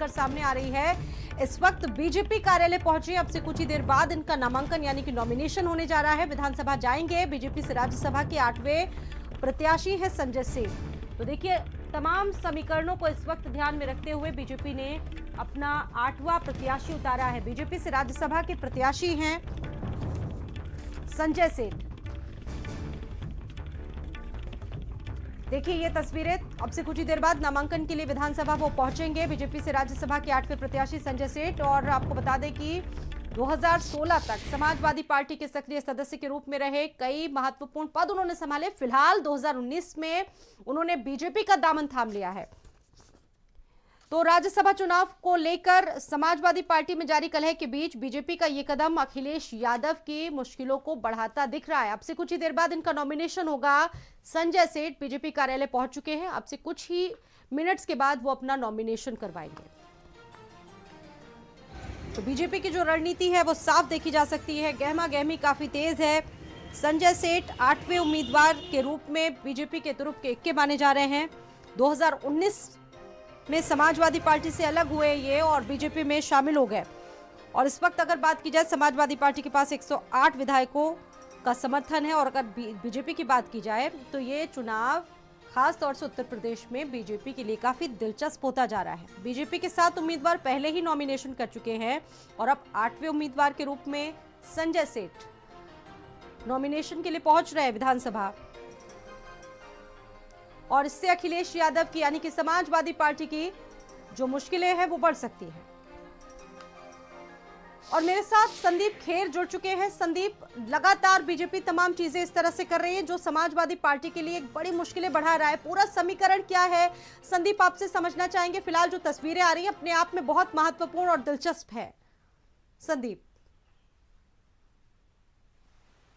कर सामने आ रही है। इस वक्त बीजेपी कार्यालय पहुंचे, अब से कुछ ही देर बाद इनका नामांकन यानी कि नॉमिनेशन होने जा रहा है। विधानसभा जाएंगे। बीजेपी से राज्यसभा के 8वें प्रत्याशी है संजय सेठ। तो देखिए, तमाम समीकरणों को इस वक्त ध्यान में रखते हुए बीजेपी ने अपना 8वां प्रत्याशी उतारा है। बीजेपी से राज्यसभा के प्रत्याशी हैं संजय सेठ। देखिए ये तस्वीरें, अब से कुछ ही देर बाद नामांकन के लिए विधानसभा वो पहुंचेंगे। बीजेपी से राज्यसभा के 8वें प्रत्याशी संजय सेठ। और आपको बता दें कि 2016 तक समाजवादी पार्टी के सक्रिय सदस्य के रूप में रहे, कई महत्वपूर्ण पद उन्होंने संभाले। फिलहाल 2019 में उन्होंने बीजेपी का दामन थाम लिया है। तो राज्यसभा चुनाव को लेकर समाजवादी पार्टी में जारी कलह के बीच बीजेपी का ये कदम अखिलेश यादव की मुश्किलों को बढ़ाता दिख रहा है। अब से कुछ ही देर बाद इनका नॉमिनेशन होगा। संजय सेठ बीजेपी कार्यालय पहुंच चुके हैं। अब से कुछ ही मिनट्स के बाद वो अपना नॉमिनेशन करवाएंगे। तो बीजेपी की जो रणनीति है वो साफ देखी जा सकती है। गहमा गहमी काफी तेज है। संजय सेठ 8वें उम्मीदवार के रूप में बीजेपी के तुरुप के इक्के माने जा रहे हैं। 2019 में समाजवादी पार्टी से अलग हुए ये और बीजेपी में शामिल हो गए। और इस वक्त अगर बात की जाए, समाजवादी पार्टी के पास 108 विधायकों का समर्थन है। और अगर बीजेपी की बात की जाए तो ये चुनाव खास तौर से उत्तर प्रदेश में बीजेपी के लिए काफी दिलचस्प होता जा रहा है। बीजेपी के 7 उम्मीदवार पहले ही नॉमिनेशन कर चुके हैं और अब 8वें उम्मीदवार के रूप में संजय सेठ नॉमिनेशन के लिए पहुंच रहे हैं विधानसभा। और इससे अखिलेश यादव की यानी कि समाजवादी पार्टी की जो मुश्किलें हैं वो बढ़ सकती हैं। और मेरे साथ संदीप खेर जुड़ चुके हैं। संदीप, लगातार बीजेपी तमाम चीजें इस तरह से कर रही है जो समाजवादी पार्टी के लिए एक बड़ी मुश्किलें बढ़ा रहा है। पूरा समीकरण क्या है संदीप, आपसे समझना चाहेंगे। फिलहाल जो तस्वीरें आ रही हैं अपने आप में बहुत महत्वपूर्ण और दिलचस्प है। संदीप।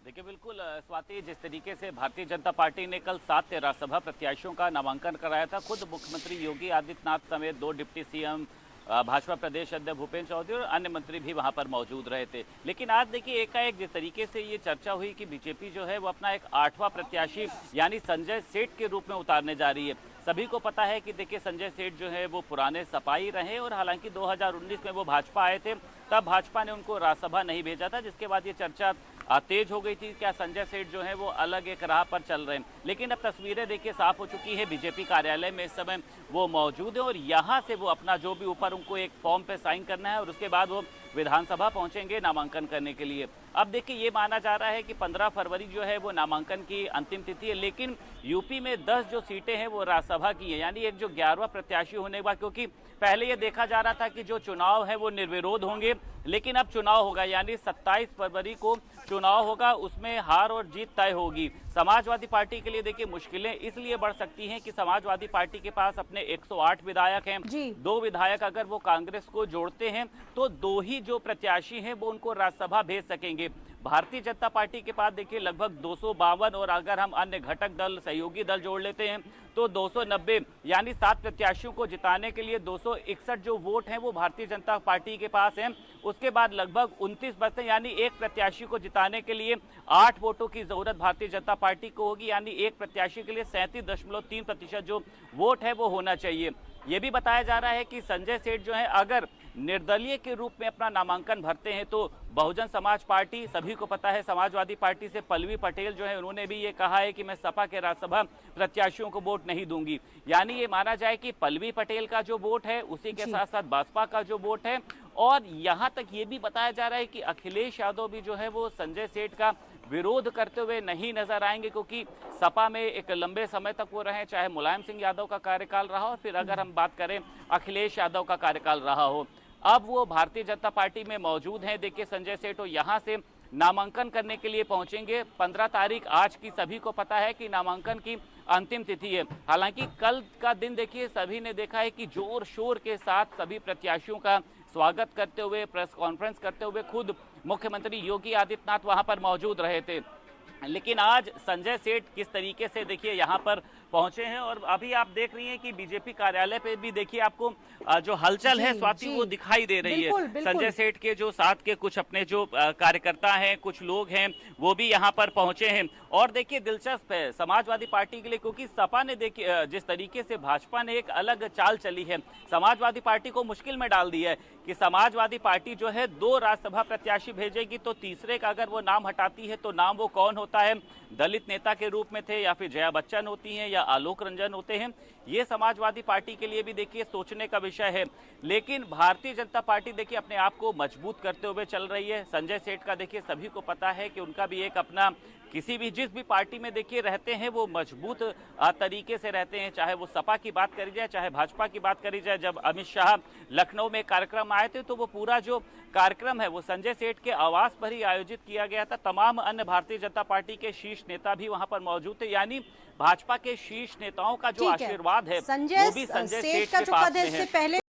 देखिए, बिल्कुल स्वाति, जिस तरीके से भारतीय जनता पार्टी ने कल 7 राज्यसभा प्रत्याशियों का नामांकन कराया था, खुद मुख्यमंत्री योगी आदित्यनाथ समेत 2 डिप्टी सीएम, भाजपा प्रदेश अध्यक्ष भूपेंद्र चौधरी और अन्य मंत्री भी वहां पर मौजूद रहे थे। लेकिन आज देखिए, एकाएक जिस तरीके से ये चर्चा हुई कि बीजेपी जो है वो अपना एक 8वां प्रत्याशी यानी संजय सेठ के रूप में उतारने जा रही है। सभी को पता है कि देखिए, संजय सेठ जो है वो पुराने सपाई रहे और हालांकि 2019 में वो भाजपा आए थे, तब भाजपा ने उनको राज्यसभा नहीं भेजा था, जिसके बाद ये चर्चा तेज हो गई थी क्या संजय सेठ जो है वो अलग एक राह पर चल रहे हैं। लेकिन अब तस्वीरें देखिए साफ हो चुकी है। बीजेपी कार्यालय में इस समय वो मौजूद है और यहाँ से वो अपना जो भी ऊपर उनको एक फॉर्म पे साइन करना है और उसके बाद वो विधानसभा पहुंचेंगे नामांकन करने के लिए। अब देखिए, ये माना जा रहा है कि 15 फरवरी जो है वो नामांकन की अंतिम तिथि है। लेकिन यूपी में 10 जो सीटें हैं वो राज्यसभा की है, यानी एक जो 11वां प्रत्याशी होने के बाद, क्योंकि पहले ये देखा जा रहा था कि जो चुनाव है वो निर्विरोध होंगे, लेकिन अब चुनाव होगा यानी 27 फरवरी को चुनाव होगा, उसमें हार और जीत तय होगी। समाजवादी पार्टी के लिए देखिए मुश्किलें इसलिए बढ़ सकती हैं कि समाजवादी पार्टी के पास अपने 108 विधायक हैं। 2 विधायक अगर वो कांग्रेस को जोड़ते हैं तो 2 ही जो प्रत्याशी हैं वो उनको राज्यसभा भेज सकेंगे। भारतीय जनता पार्टी के पास देखिए लगभग 252 और अगर हम अन्य घटक दल, सहयोगी दल जोड़ लेते हैं तो 290, यानी 7 प्रत्याशियों को जिताने के लिए 261 जो वोट हैं वो भारतीय जनता पार्टी के पास हैं। उसके बाद लगभग 29 बचते हैं, यानी एक प्रत्याशी को जिताने के लिए 8 वोटों की जरूरत भारतीय जनता पार्टी को होगी, यानी एक प्रत्याशी के लिए 37.3% जो वोट है वो होना चाहिए। ये भी बताया जा रहा है कि संजय सेठ जो है अगर निर्दलीय के रूप में अपना नामांकन भरते हैं तो बहुजन समाज पार्टी, सभी को पता है समाजवादी पार्टी से पल्लवी पटेल जो है उन्होंने भी ये कहा है कि मैं सपा के राज्यसभा प्रत्याशियों को वोट नहीं दूंगी। यानी ये माना जाए कि पल्लवी पटेल का जो वोट है उसी के साथ साथ बसपा का जो वोट है। और यहाँ तक ये भी बताया जा रहा है कि अखिलेश यादव भी जो है वो संजय सेठ का विरोध करते हुए नहीं नजर आएंगे, क्योंकि सपा में एक लंबे समय तक वो रहे, चाहे मुलायम सिंह यादव का कार्यकाल रहा हो, फिर अगर हम बात करें अखिलेश यादव का कार्यकाल रहा हो। अब वो भारतीय जनता पार्टी में मौजूद हैं। देखिए, संजय सेठ यहाँ से नामांकन करने के लिए पहुंचेंगे। 15 तारीख आज की सभी को पता है कि नामांकन की अंतिम तिथि है। हालांकि कल का दिन देखिए सभी ने देखा है कि जोर शोर के साथ सभी प्रत्याशियों का स्वागत करते हुए, प्रेस कॉन्फ्रेंस करते हुए खुद मुख्यमंत्री योगी आदित्यनाथ वहां पर मौजूद रहे थे। लेकिन आज संजय सेठ किस तरीके से देखिए यहाँ पर पहुंचे हैं और अभी आप देख रही हैं कि बीजेपी कार्यालय पे भी देखिए आपको जो हलचल है स्वाति वो दिखाई दे रही बिल्कुल, है। बिल्कुल। संजय सेठ के जो साथ के कुछ अपने जो कार्यकर्ता हैं, कुछ लोग हैं, वो भी यहाँ पर पहुंचे हैं। और देखिए दिलचस्प है समाजवादी पार्टी के लिए, क्योंकि सपा ने देखिए जिस तरीके से भाजपा ने एक अलग चाल चली है, समाजवादी पार्टी को मुश्किल में डाल दिया है कि समाजवादी पार्टी जो है 2 राज्यसभा प्रत्याशी भेजेगी तो तीसरे का अगर वो नाम हटाती है तो नाम वो कौन होता है, दलित नेता के रूप में थे या फिर जया बच्चन होती हैं या आलोक रंजन होते हैं। ये समाजवादी पार्टी के लिए भी देखिए सोचने का विषय है। लेकिन भारतीय जनता पार्टी देखिए अपने आप को मजबूत करते हुए चल रही है। संजय सेठ का देखिए सभी को पता है कि उनका भी एक अपना किसी भी जिस भी पार्टी में देखिए रहते हैं वो मजबूत तरीके से रहते हैं, चाहे वो सपा की बात करी जाए चाहे भाजपा की बात करी जाए। जब अमित शाह लखनऊ में कार्यक्रम आए थे तो वो पूरा जो कार्यक्रम है वो संजय सेठ के आवास पर ही आयोजित किया गया था। तमाम अन्य भारतीय जनता पार्टी के शीर्ष नेता भी वहां पर मौजूद थे, यानी भाजपा के शीर्ष नेताओं का जो आशीर्वाद है वो भी संजय सेठ का के जो पास पद है में इससे है। पहले